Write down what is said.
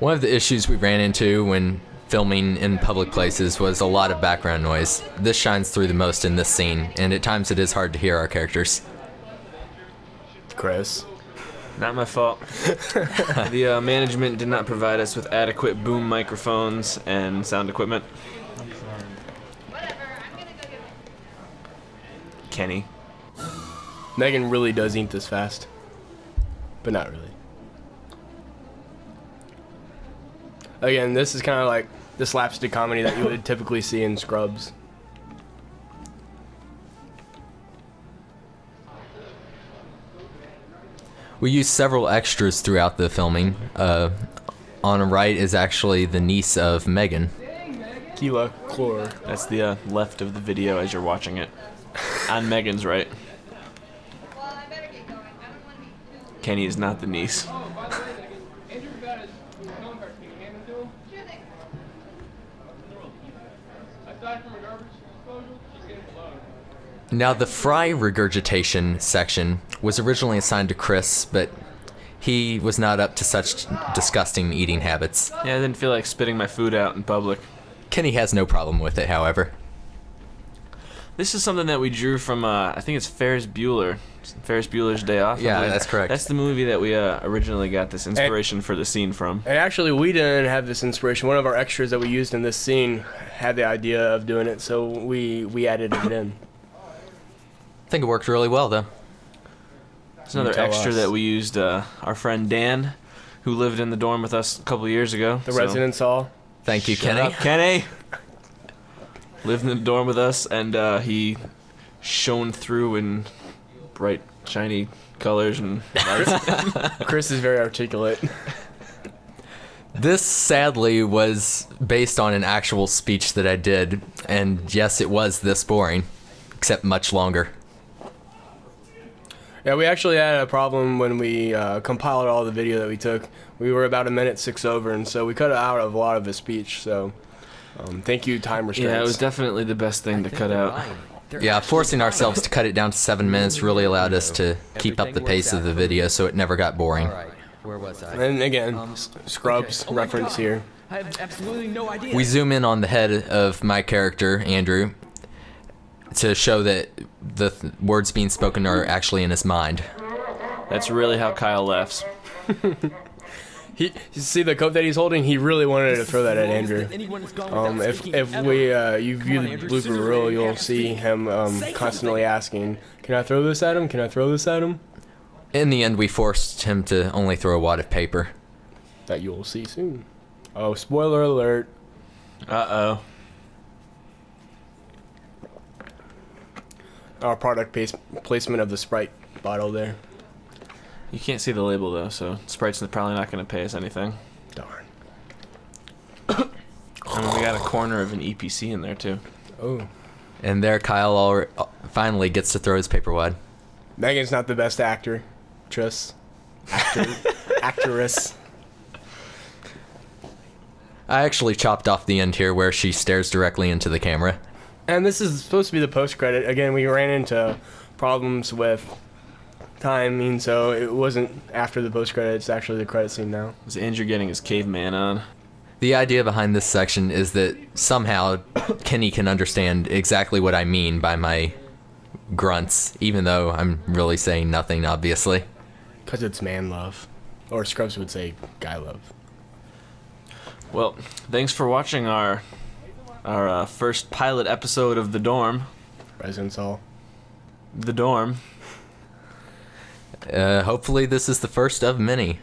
One of the issues we ran into when filming in public places was a lot of background noise. This shines through the most in this scene, and at times it is hard to hear our characters. Chris. Not my fault. The management did not provide us with adequate boom microphones and sound equipment. Kenny. Megan really does eat this fast. But not really. Again, this is kind of like the slapstick comedy that you would typically see in Scrubs. We used several extras throughout the filming. On the right is actually the niece of Megan. Keela Chlor. That's the left of the video as you're watching it. On Megan's right. Kenny is not the niece. Now, the fry regurgitation section was originally assigned to Chris, but he was not up to such disgusting eating habits. Yeah, I didn't feel like spitting my food out in public. Kenny has no problem with it, however. This is something that we drew from, I think it's Ferris Bueller. Ferris Bueller's Day Off. Yeah, that's correct. That's the movie that we originally got this inspiration for the scene from. And actually, we didn't have this inspiration. One of our extras that we used in this scene had the idea of doing it, so we added it in. I think it worked really well, though. It's another extra that we used. Our friend Dan, who lived in the dorm with us a couple of years ago. The residence hall. Thank you, Shut Kenny. up, Kenny. Lived in the dorm with us, and he shone through in bright, shiny colors and lights. Chris is very articulate. This, sadly, was based on an actual speech that I did, and yes, it was this boring, except much longer. Yeah, we actually had a problem when we compiled all the video that we took. We were about 1:06 over, and so we cut out a lot of his speech, so thank you, time restraints. Yeah, it was definitely the best thing to cut out. Yeah, forcing ourselves to cut it down to 7 minutes really allowed us to keep up the pace of the video so it never got boring. Where was I? And again, Scrubs reference here. I have absolutely no idea. We zoom in on the head of my character, Andrew, to show that the words being spoken are actually in his mind. That's really how Kyle laughs. You see the coat that he's holding? He really wanted to throw that at Andrew. If you view the blooper reel, you'll see him constantly asking, "Can I throw this at him? Can I throw this at him?" In the end, we forced him to only throw a wad of paper. That you will see soon. Oh, spoiler alert. Uh-oh. Our product placement of the Sprite bottle there. You can't see the label, though, so Sprite's probably not going to pay us anything. Darn. I mean, we got a corner of an EPC in there, too. Oh. And there, Kyle finally gets to throw his paper wad. Megan's not the best actress. Actress. I actually chopped off the end here where she stares directly into the camera. And this is supposed to be the post-credit. Again, we ran into problems with timing, so it wasn't after the post-credit. It's actually the credit scene now. Is Andrew getting his caveman on? The idea behind this section is that somehow Kenny can understand exactly what I mean by my grunts, even though I'm really saying nothing, obviously. Because it's man love. Or Scrubs would say guy love. Well, thanks for watching our first pilot episode of The Dorm. Residence Hall. The Dorm. Hopefully this is the first of many.